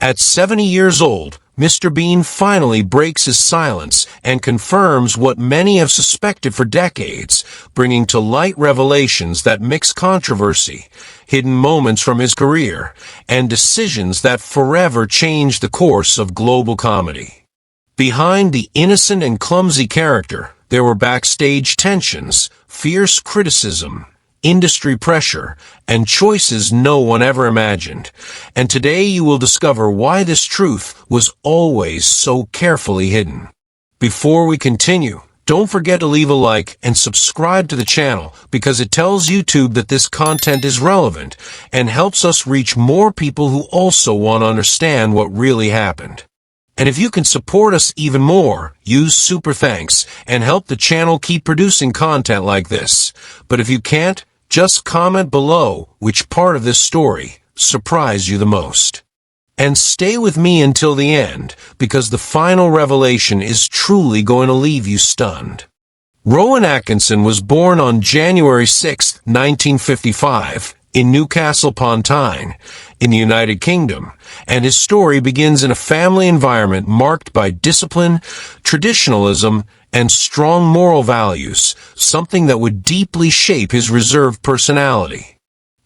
At 70 years old, Mr. Bean finally breaks his silence and confirms what many have suspected for decades, bringing to light revelations that mix controversy, hidden moments from his career, and decisions that forever changed the course of global comedy. Behind the innocent and clumsy character, there were backstage tensions, fierce criticism, industry pressure, and choices no one ever imagined. And today you will discover why this truth was always so carefully hidden. Before we continue, don't forget to leave a like and subscribe to the channel because it tells YouTube that this content is relevant and helps us reach more people who also want to understand what really happened. And if you can support us even more, use Super Thanks and help the channel keep producing content like this. But if you can't, just comment below which part of this story surprised you the most. And stay with me until the end, because the final revelation is truly going to leave you stunned. Rowan Atkinson was born on January 6, 1955, in Newcastle upon Tyne, in the United Kingdom, and his story begins in a family environment marked by discipline, traditionalism, and strong moral values, something that would deeply shape his reserved personality.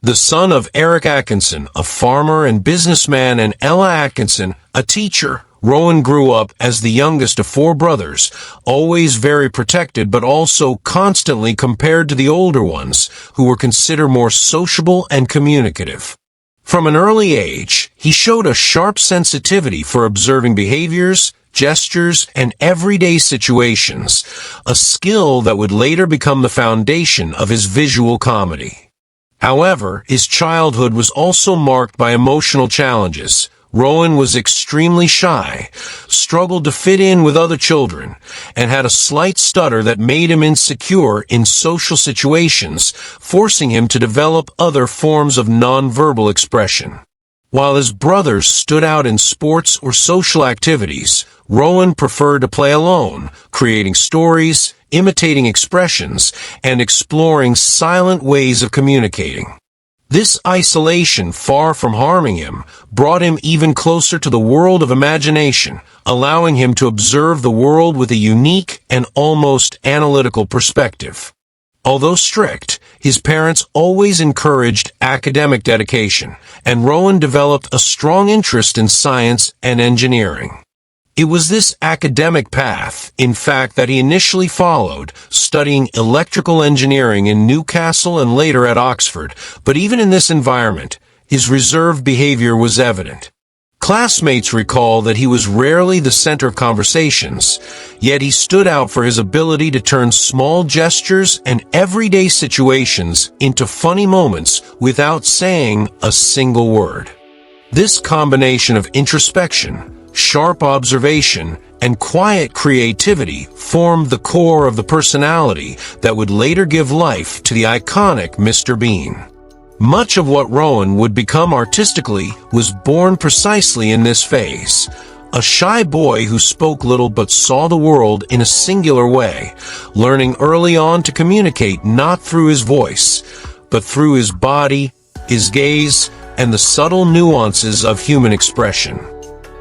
The son of Eric Atkinson, a farmer and businessman, and Ella Atkinson, a teacher, Rowan grew up as the youngest of four brothers, always very protected but also constantly compared to the older ones, who were considered more sociable and communicative. From an early age, he showed a sharp sensitivity for observing behaviors, gestures, and everyday situations, a skill that would later become the foundation of his visual comedy. However, his childhood was also marked by emotional challenges. Rowan was extremely shy, struggled to fit in with other children, and had a slight stutter that made him insecure in social situations, forcing him to develop other forms of nonverbal expression. While his brothers stood out in sports or social activities, Rowan preferred to play alone, creating stories, imitating expressions, and exploring silent ways of communicating. This isolation, far from harming him, brought him even closer to the world of imagination, allowing him to observe the world with a unique and almost analytical perspective. Although strict, his parents always encouraged academic dedication, and Rowan developed a strong interest in science and engineering. It was this academic path, in fact, that he initially followed, studying electrical engineering in Newcastle and later at Oxford, but even in this environment, his reserved behavior was evident. Classmates recall that he was rarely the center of conversations, yet he stood out for his ability to turn small gestures and everyday situations into funny moments without saying a single word. This combination of introspection, sharp observation, and quiet creativity formed the core of the personality that would later give life to the iconic Mr. Bean. Much of what Rowan would become artistically was born precisely in this phase. A shy boy who spoke little but saw the world in a singular way, learning early on to communicate not through his voice, but through his body, his gaze, and the subtle nuances of human expression.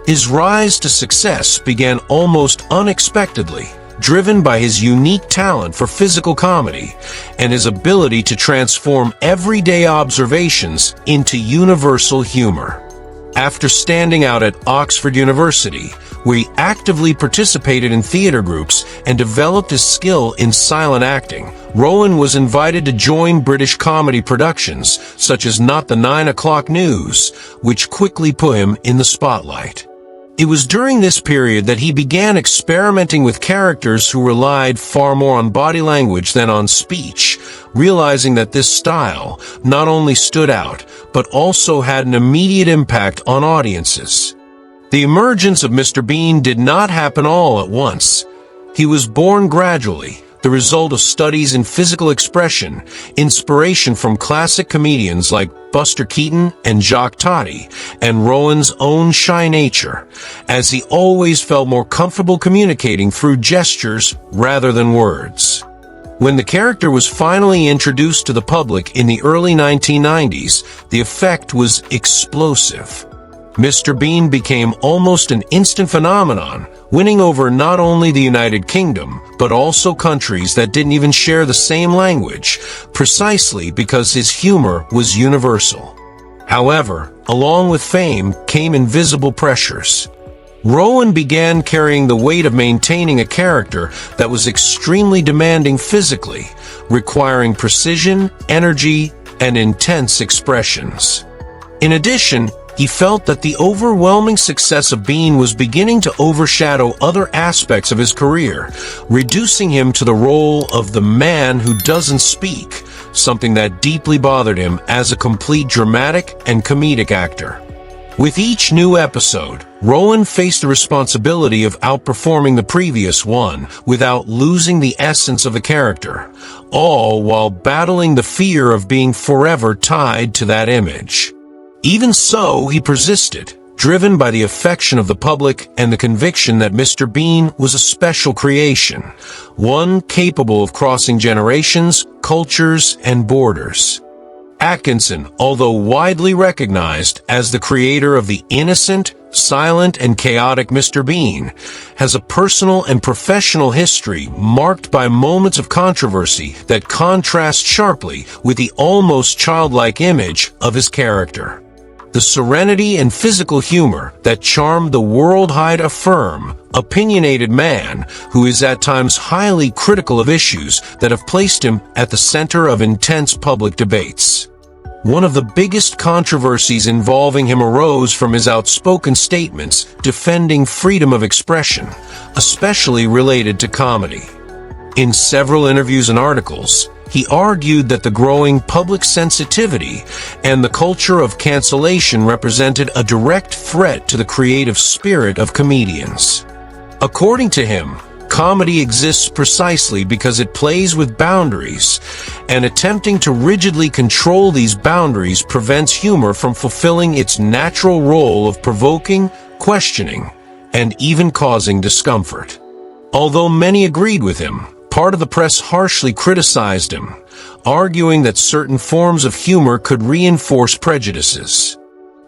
His rise to success began almost unexpectedly, driven by his unique talent for physical comedy and his ability to transform everyday observations into universal humor. After standing out at Oxford University, where he actively participated in theater groups and developed his skill in silent acting, Rowan was invited to join British comedy productions such as Not the 9 O'Clock News, which quickly put him in the spotlight. It was during this period that he began experimenting with characters who relied far more on body language than on speech, realizing that this style not only stood out, but also had an immediate impact on audiences. The emergence of Mr. Bean did not happen all at once. He was born gradually, the result of studies in physical expression, inspiration from classic comedians like Buster Keaton and Jacques Tati, and Rowan's own shy nature, as he always felt more comfortable communicating through gestures rather than words. When the character was finally introduced to the public in the early 1990s, the effect was explosive. Mr. Bean became almost an instant phenomenon, winning over not only the United Kingdom, but also countries that didn't even share the same language, precisely because his humor was universal. However, along with fame came invisible pressures. Rowan began carrying the weight of maintaining a character that was extremely demanding physically, requiring precision, energy, and intense expressions. In addition, he felt that the overwhelming success of Bean was beginning to overshadow other aspects of his career, reducing him to the role of the man who doesn't speak, something that deeply bothered him as a complete dramatic and comedic actor. With each new episode, Rowan faced the responsibility of outperforming the previous one without losing the essence of the character, all while battling the fear of being forever tied to that image. Even so, he persisted, driven by the affection of the public and the conviction that Mr. Bean was a special creation, one capable of crossing generations, cultures, and borders. Atkinson, although widely recognized as the creator of the innocent, silent, and chaotic Mr. Bean, has a personal and professional history marked by moments of controversy that contrast sharply with the almost childlike image of his character. The serenity and physical humor that charmed the world-wide firm, opinionated man who is at times highly critical of issues that have placed him at the center of intense public debates. One of the biggest controversies involving him arose from his outspoken statements defending freedom of expression, especially related to comedy. In several interviews and articles, he argued that the growing public sensitivity and the culture of cancellation represented a direct threat to the creative spirit of comedians. According to him, comedy exists precisely because it plays with boundaries, and attempting to rigidly control these boundaries prevents humor from fulfilling its natural role of provoking, questioning, and even causing discomfort. Although many agreed with him, part of the press harshly criticized him, arguing that certain forms of humor could reinforce prejudices.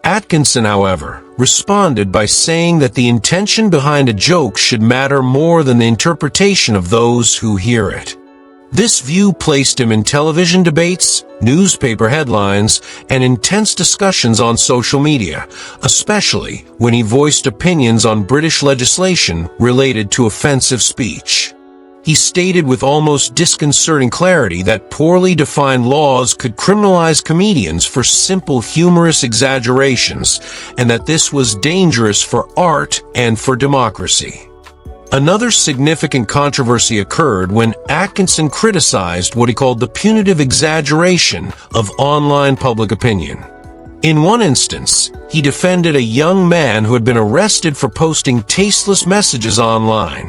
Atkinson, however, responded by saying that the intention behind a joke should matter more than the interpretation of those who hear it. This view placed him in television debates, newspaper headlines, and intense discussions on social media, especially when he voiced opinions on British legislation related to offensive speech. He stated with almost disconcerting clarity that poorly defined laws could criminalize comedians for simple humorous exaggerations, and that this was dangerous for art and for democracy. Another significant controversy occurred when Atkinson criticized what he called the punitive exaggeration of online public opinion. In one instance, he defended a young man who had been arrested for posting tasteless messages online,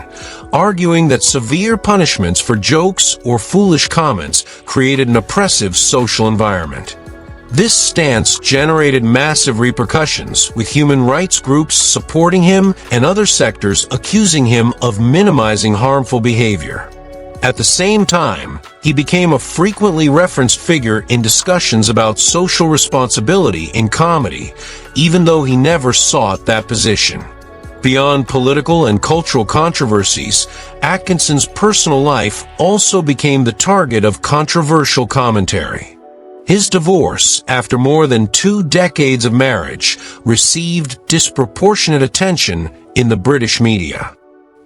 arguing that severe punishments for jokes or foolish comments created an oppressive social environment. This stance generated massive repercussions, with human rights groups supporting him and other sectors accusing him of minimizing harmful behavior. At the same time, he became a frequently referenced figure in discussions about social responsibility in comedy, even though he never sought that position. Beyond political and cultural controversies, Atkinson's personal life also became the target of controversial commentary. His divorce, after more than 2 decades of marriage, received disproportionate attention in the British media.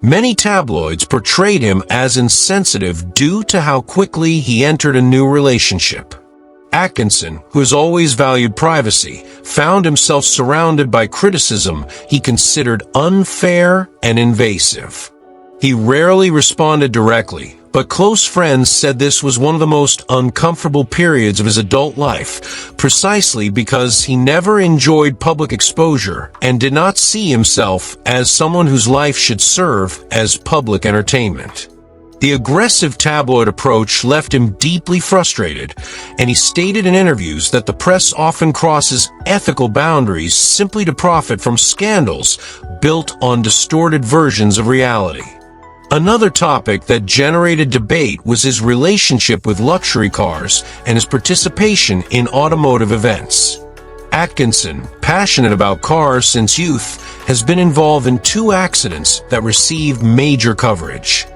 Many tabloids portrayed him as insensitive due to how quickly he entered a new relationship. Atkinson, who has always valued privacy, found himself surrounded by criticism he considered unfair and invasive. He rarely responded directly, but close friends said this was one of the most uncomfortable periods of his adult life, precisely because he never enjoyed public exposure and did not see himself as someone whose life should serve as public entertainment. The aggressive tabloid approach left him deeply frustrated, and he stated in interviews that the press often crosses ethical boundaries simply to profit from scandals built on distorted versions of reality. Another topic that generated debate was his relationship with luxury cars and his participation in automotive events. Atkinson, passionate about cars since youth, has been involved in 2 accidents that received major coverage.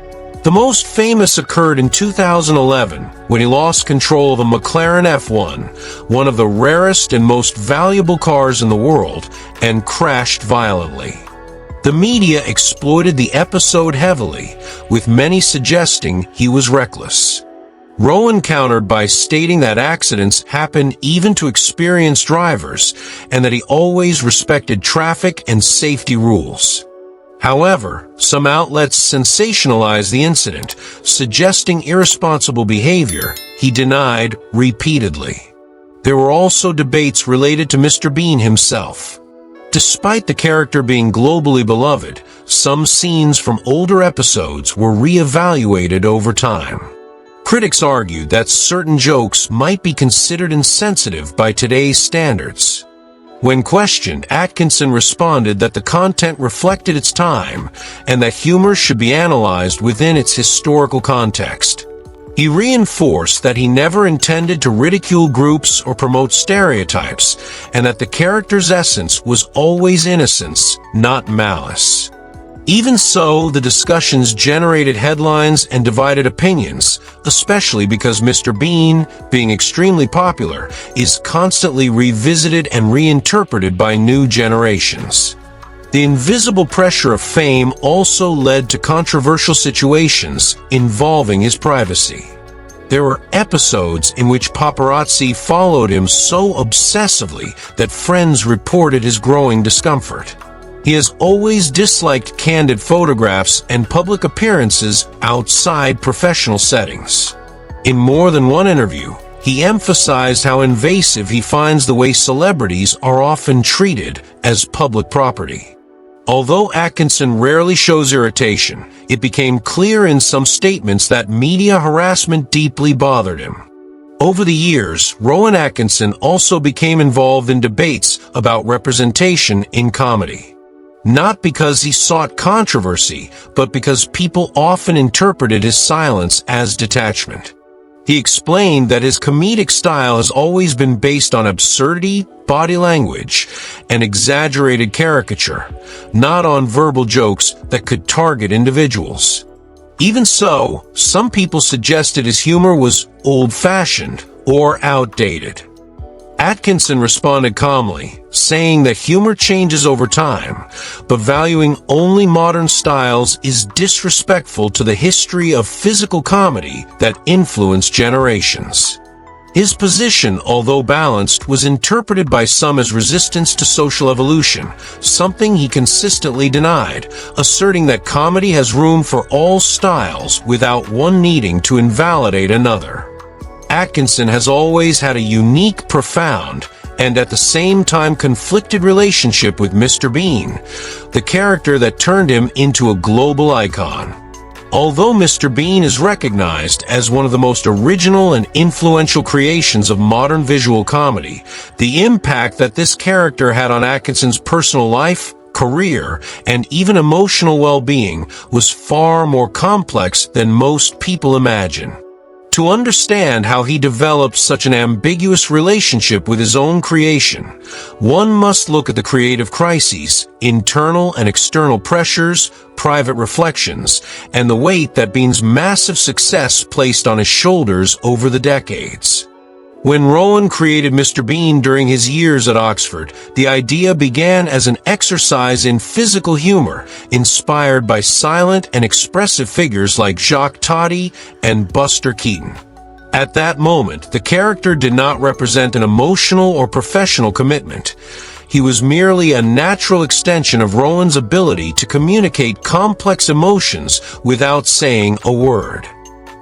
The most famous occurred in 2011 when he lost control of a McLaren F1, one of the rarest and most valuable cars in the world, and crashed violently. The media exploited the episode heavily, with many suggesting he was reckless. Rowan countered by stating that accidents happen even to experienced drivers and that he always respected traffic and safety rules. However, some outlets sensationalized the incident, suggesting irresponsible behavior he denied repeatedly. There were also debates related to Mr. Bean himself. Despite the character being globally beloved, some scenes from older episodes were re-evaluated over time. Critics argued that certain jokes might be considered insensitive by today's standards. When questioned, Atkinson responded that the content reflected its time and that humor should be analyzed within its historical context. He reinforced that he never intended to ridicule groups or promote stereotypes, and that the character's essence was always innocence, not malice. Even so, the discussions generated headlines and divided opinions, especially because Mr. Bean, being extremely popular, is constantly revisited and reinterpreted by new generations. The invisible pressure of fame also led to controversial situations involving his privacy. There were episodes in which paparazzi followed him so obsessively that friends reported his growing discomfort. He has always disliked candid photographs and public appearances outside professional settings. In more than one interview, he emphasized how invasive he finds the way celebrities are often treated as public property. Although Atkinson rarely shows irritation, it became clear in some statements that media harassment deeply bothered him. Over the years, Rowan Atkinson also became involved in debates about representation in comedy. Not because he sought controversy, but because people often interpreted his silence as detachment. He explained that his comedic style has always been based on absurdity, body language, and exaggerated caricature, not on verbal jokes that could target individuals. Even so, some people suggested his humor was old-fashioned or outdated. Atkinson responded calmly, saying that humor changes over time, but valuing only modern styles is disrespectful to the history of physical comedy that influenced generations. His position, although balanced, was interpreted by some as resistance to social evolution, something he consistently denied, asserting that comedy has room for all styles without one needing to invalidate another. Atkinson has always had a unique, profound, and at the same time conflicted relationship with Mr. Bean, the character that turned him into a global icon. Although Mr. Bean is recognized as one of the most original and influential creations of modern visual comedy, the impact that this character had on Atkinson's personal life, career, and even emotional well-being was far more complex than most people imagine. To understand how he developed such an ambiguous relationship with his own creation, one must look at the creative crises, internal and external pressures, private reflections, and the weight that Bean's massive success placed on his shoulders over the decades. When Rowan created Mr. Bean during his years at Oxford, the idea began as an exercise in physical humor, inspired by silent and expressive figures like Jacques Tati and Buster Keaton. At that moment, the character did not represent an emotional or professional commitment. He was merely a natural extension of Rowan's ability to communicate complex emotions without saying a word.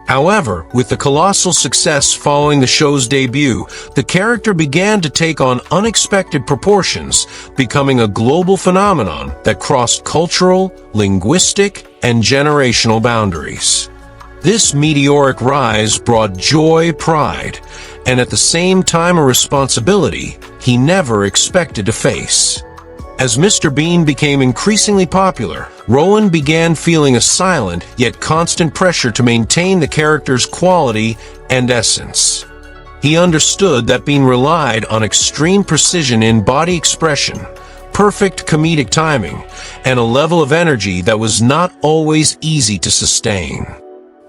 However, with the colossal success following the show's debut, the character began to take on unexpected proportions, becoming a global phenomenon that crossed cultural, linguistic, and generational boundaries. This meteoric rise brought joy, pride, and at the same time a responsibility he never expected to face. As Mr. Bean became increasingly popular, Rowan began feeling a silent yet constant pressure to maintain the character's quality and essence. He understood that Bean relied on extreme precision in body expression, perfect comedic timing, and a level of energy that was not always easy to sustain.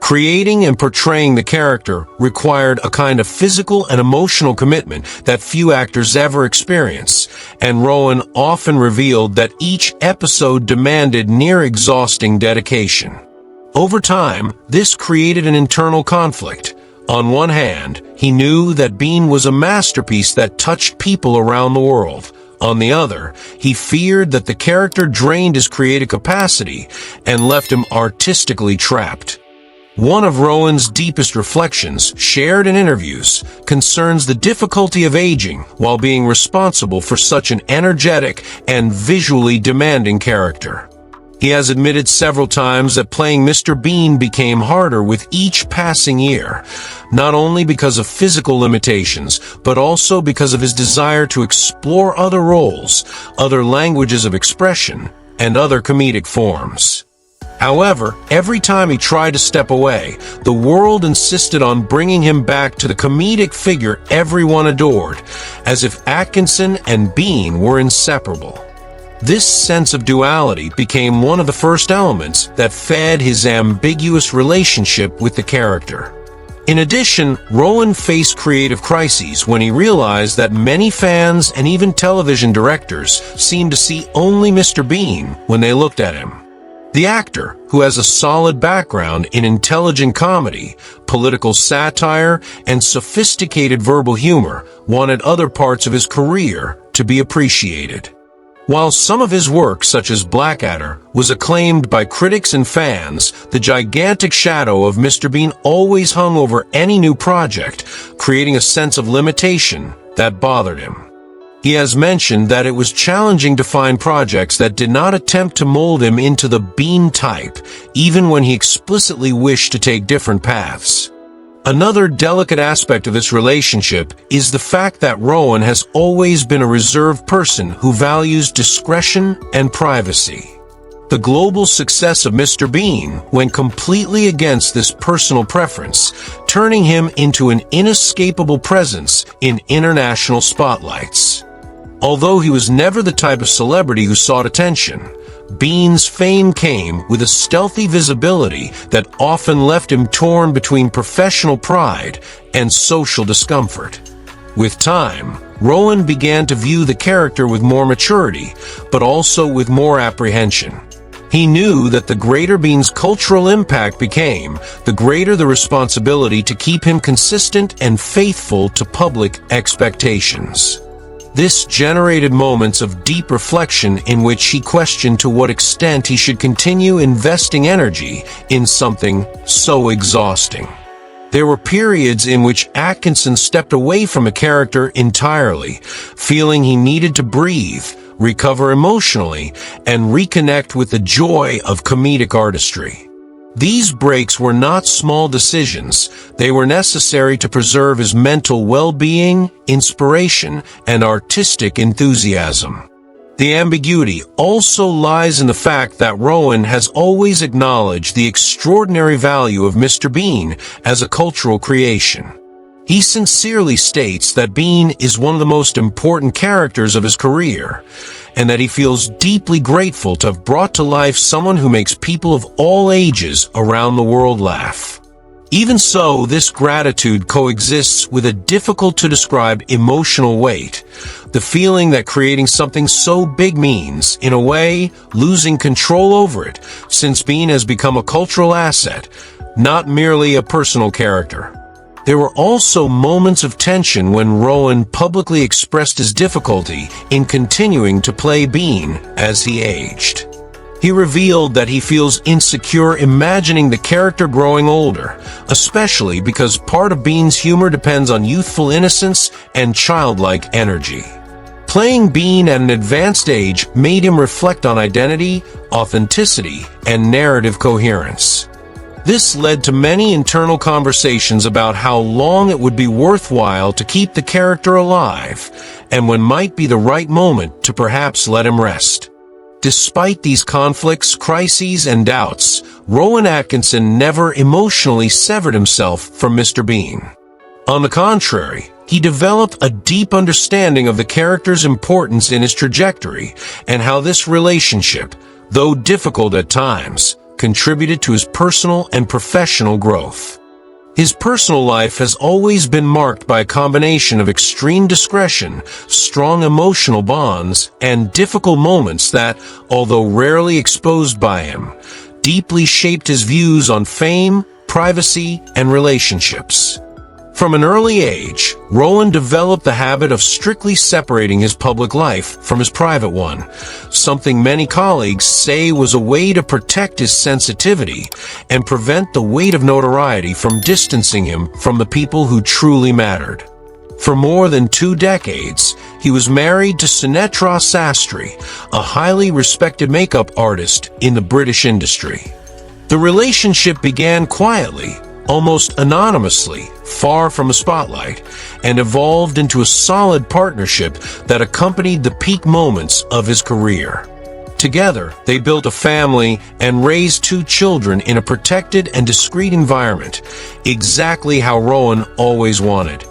Creating and portraying the character required a kind of physical and emotional commitment that few actors ever experience, and Rowan often revealed that each episode demanded near-exhausting dedication. Over time, this created an internal conflict. On one hand, he knew that Bean was a masterpiece that touched people around the world. On the other, he feared that the character drained his creative capacity and left him artistically trapped. One of Rowan's deepest reflections, shared in interviews, concerns the difficulty of aging while being responsible for such an energetic and visually demanding character. He has admitted several times that playing Mr. Bean became harder with each passing year, not only because of physical limitations, but also because of his desire to explore other roles, other languages of expression, and other comedic forms. However, every time he tried to step away, the world insisted on bringing him back to the comedic figure everyone adored, as if Atkinson and Bean were inseparable. This sense of duality became one of the first elements that fed his ambiguous relationship with the character. In addition, Rowan faced creative crises when he realized that many fans and even television directors seemed to see only Mr. Bean when they looked at him. The actor, who has a solid background in intelligent comedy, political satire, and sophisticated verbal humor, wanted other parts of his career to be appreciated. While some of his work, such as Blackadder, was acclaimed by critics and fans, the gigantic shadow of Mr. Bean always hung over any new project, creating a sense of limitation that bothered him. He has mentioned that it was challenging to find projects that did not attempt to mold him into the Bean type, even when he explicitly wished to take different paths. Another delicate aspect of this relationship is the fact that Rowan has always been a reserved person who values discretion and privacy. The global success of Mr. Bean went completely against this personal preference, turning him into an inescapable presence in international spotlights. Although he was never the type of celebrity who sought attention, Bean's fame came with a stealthy visibility that often left him torn between professional pride and social discomfort. With time, Rowan began to view the character with more maturity, but also with more apprehension. He knew that the greater Bean's cultural impact became, the greater the responsibility to keep him consistent and faithful to public expectations. This generated moments of deep reflection in which he questioned to what extent he should continue investing energy in something so exhausting. There were periods in which Atkinson stepped away from a character entirely, feeling he needed to breathe, recover emotionally, and reconnect with the joy of comedic artistry. These breaks were not small decisions. They were necessary to preserve his mental well-being, inspiration, and artistic enthusiasm. The ambiguity also lies in the fact that Rowan has always acknowledged the extraordinary value of Mr. Bean as a cultural creation. He sincerely states that Bean is one of the most important characters of his career, and that he feels deeply grateful to have brought to life someone who makes people of all ages around the world laugh. Even so, this gratitude coexists with a difficult-to-describe emotional weight, the feeling that creating something so big means, in a way, losing control over it, since Bean has become a cultural asset, not merely a personal character. There were also moments of tension when Rowan publicly expressed his difficulty in continuing to play Bean as he aged. He revealed that he feels insecure imagining the character growing older, especially because part of Bean's humor depends on youthful innocence and childlike energy. Playing Bean at an advanced age made him reflect on identity, authenticity, and narrative coherence. This led to many internal conversations about how long it would be worthwhile to keep the character alive, and when might be the right moment to perhaps let him rest. Despite these conflicts, crises, and doubts, Rowan Atkinson never emotionally severed himself from Mr. Bean. On the contrary, he developed a deep understanding of the character's importance in his trajectory and how this relationship, though difficult at times, contributed to his personal and professional growth. His personal life has always been marked by a combination of extreme discretion, strong emotional bonds, and difficult moments that, although rarely exposed by him, deeply shaped his views on fame, privacy, and relationships. From an early age, Rowan developed the habit of strictly separating his public life from his private one, something many colleagues say was a way to protect his sensitivity and prevent the weight of notoriety from distancing him from the people who truly mattered. For more than 2 decades, he was married to Sunetra Sastry, a highly respected makeup artist in the British industry. The relationship began quietly, almost anonymously, far from the spotlight, and evolved into a solid partnership that accompanied the peak moments of his career. Together, they built a family and raised 2 children in a protected and discreet environment, exactly how Rowan always wanted.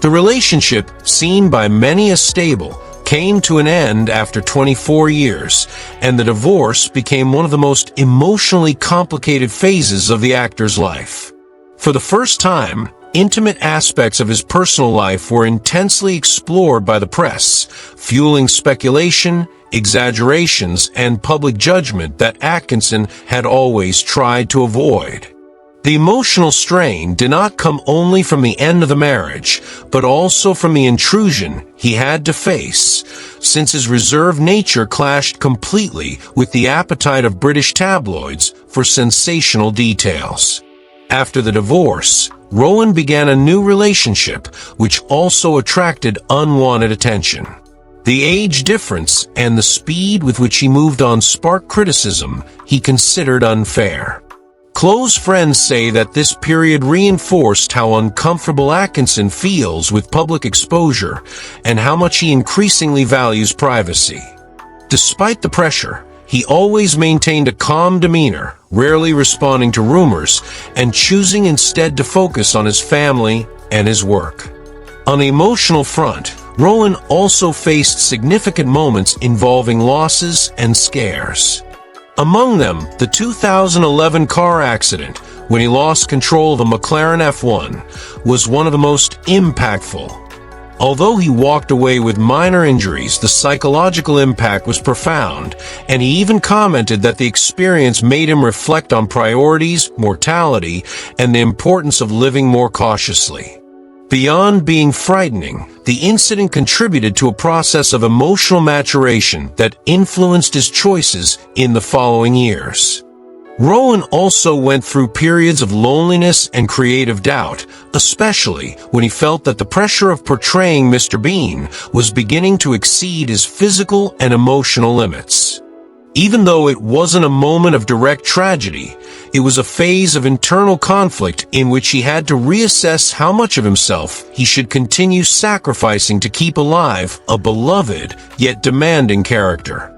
The relationship, seen by many as stable, came to an end after 24 years, and the divorce became one of the most emotionally complicated phases of the actor's life. For the first time, intimate aspects of his personal life were intensely explored by the press, fueling speculation, exaggerations, and public judgment that Atkinson had always tried to avoid. The emotional strain did not come only from the end of the marriage, but also from the intrusion he had to face, since his reserved nature clashed completely with the appetite of British tabloids for sensational details. After the divorce, Rowan began a new relationship, which also attracted unwanted attention. The age difference and the speed with which he moved on sparked criticism he considered unfair. Close friends say that this period reinforced how uncomfortable Atkinson feels with public exposure and how much he increasingly values privacy. Despite the pressure, he always maintained a calm demeanor, rarely responding to rumors, and choosing instead to focus on his family and his work. On the emotional front, Rowan also faced significant moments involving losses and scares. Among them, the 2011 car accident, when he lost control of a McLaren F1, was one of the most impactful. Although he walked away with minor injuries, the psychological impact was profound, and he even commented that the experience made him reflect on priorities, mortality, and the importance of living more cautiously. Beyond being frightening, the incident contributed to a process of emotional maturation that influenced his choices in the following years. Rowan also went through periods of loneliness and creative doubt, especially when he felt that the pressure of portraying Mr. Bean was beginning to exceed his physical and emotional limits. Even though it wasn't a moment of direct tragedy, it was a phase of internal conflict in which he had to reassess how much of himself he should continue sacrificing to keep alive a beloved yet demanding character.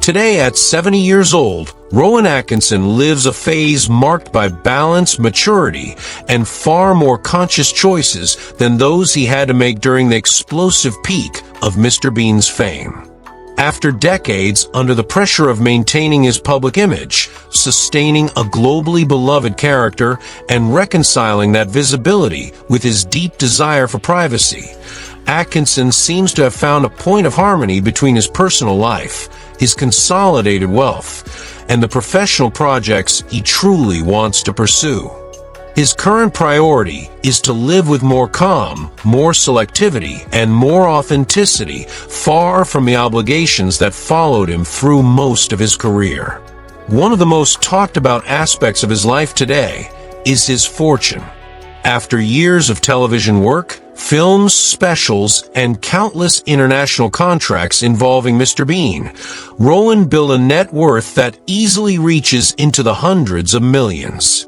Today, at 70 years old, Rowan Atkinson lives a phase marked by balance, maturity, and far more conscious choices than those he had to make during the explosive peak of Mr. Bean's fame. After decades under the pressure of maintaining his public image, sustaining a globally beloved character, and reconciling that visibility with his deep desire for privacy, Atkinson seems to have found a point of harmony between his personal life, his consolidated wealth, and the professional projects he truly wants to pursue. His current priority is to live with more calm, more selectivity, and more authenticity, far from the obligations that followed him through most of his career. One of the most talked about aspects of his life today is his fortune. After years of television work, films, specials, and countless international contracts involving Mr. Bean, Rowan built a net worth that easily reaches into the hundreds of millions.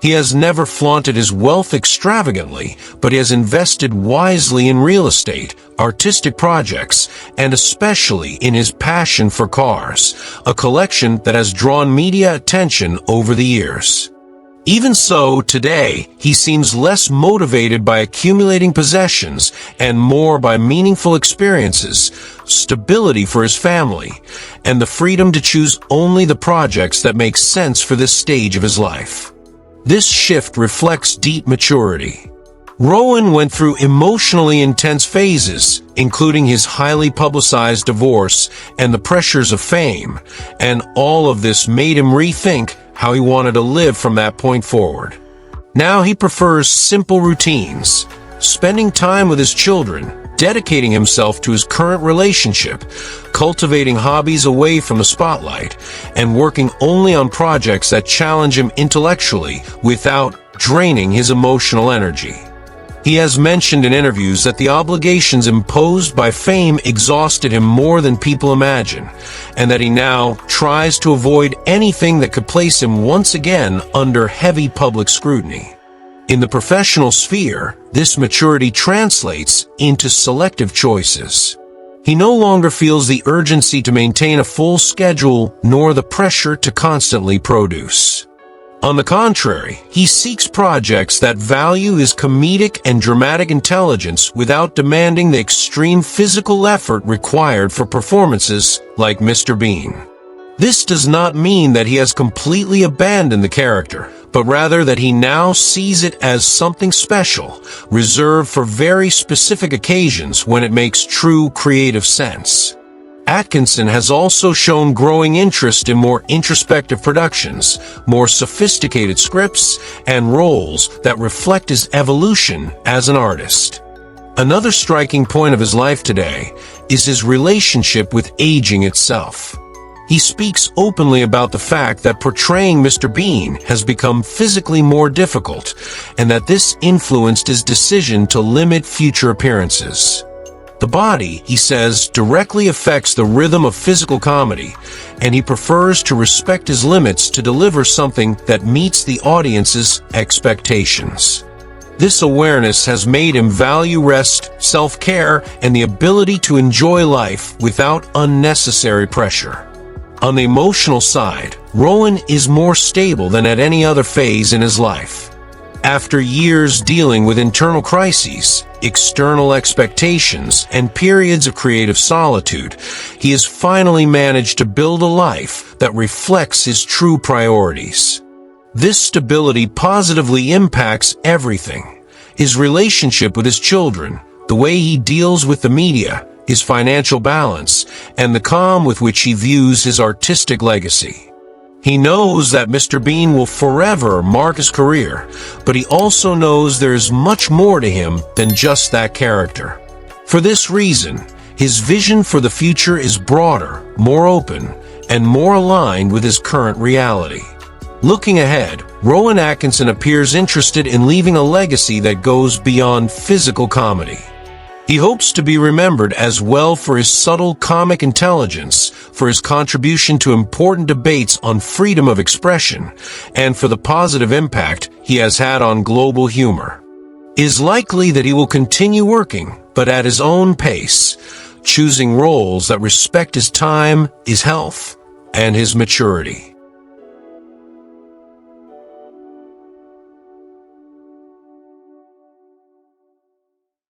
He has never flaunted his wealth extravagantly, but he has invested wisely in real estate, artistic projects, and especially in his passion for cars, a collection that has drawn media attention over the years. Even so, today, he seems less motivated by accumulating possessions and more by meaningful experiences, stability for his family, and the freedom to choose only the projects that make sense for this stage of his life. This shift reflects deep maturity. Rowan went through emotionally intense phases, including his highly publicized divorce and the pressures of fame, and all of this made him rethink how he wanted to live from that point forward. Now he prefers simple routines, spending time with his children, dedicating himself to his current relationship, cultivating hobbies away from the spotlight, and working only on projects that challenge him intellectually without draining his emotional energy. He has mentioned in interviews that the obligations imposed by fame exhausted him more than people imagine, and that he now tries to avoid anything that could place him once again under heavy public scrutiny. In the professional sphere, this maturity translates into selective choices. He no longer feels the urgency to maintain a full schedule nor the pressure to constantly produce. On the contrary, he seeks projects that value his comedic and dramatic intelligence without demanding the extreme physical effort required for performances like Mr. Bean. This does not mean that he has completely abandoned the character, but rather that he now sees it as something special, reserved for very specific occasions when it makes true creative sense. Atkinson has also shown growing interest in more introspective productions, more sophisticated scripts, and roles that reflect his evolution as an artist. Another striking point of his life today is his relationship with aging itself. He speaks openly about the fact that portraying Mr. Bean has become physically more difficult, and that this influenced his decision to limit future appearances. The body, he says, directly affects the rhythm of physical comedy, and he prefers to respect his limits to deliver something that meets the audience's expectations. This awareness has made him value rest, self-care, and the ability to enjoy life without unnecessary pressure. On the emotional side, Rowan is more stable than at any other phase in his life. After years dealing with internal crises, external expectations, and periods of creative solitude, he has finally managed to build a life that reflects his true priorities. This stability positively impacts everything: his relationship with his children, the way he deals with the media, his financial balance, and the calm with which he views his artistic legacy. He knows that Mr. Bean will forever mark his career, but he also knows there is much more to him than just that character. For this reason, his vision for the future is broader, more open, and more aligned with his current reality. Looking ahead, Rowan Atkinson appears interested in leaving a legacy that goes beyond physical comedy. He hopes to be remembered as well for his subtle comic intelligence, for his contribution to important debates on freedom of expression, and for the positive impact he has had on global humor. It is likely that he will continue working, but at his own pace, choosing roles that respect his time, his health, and his maturity.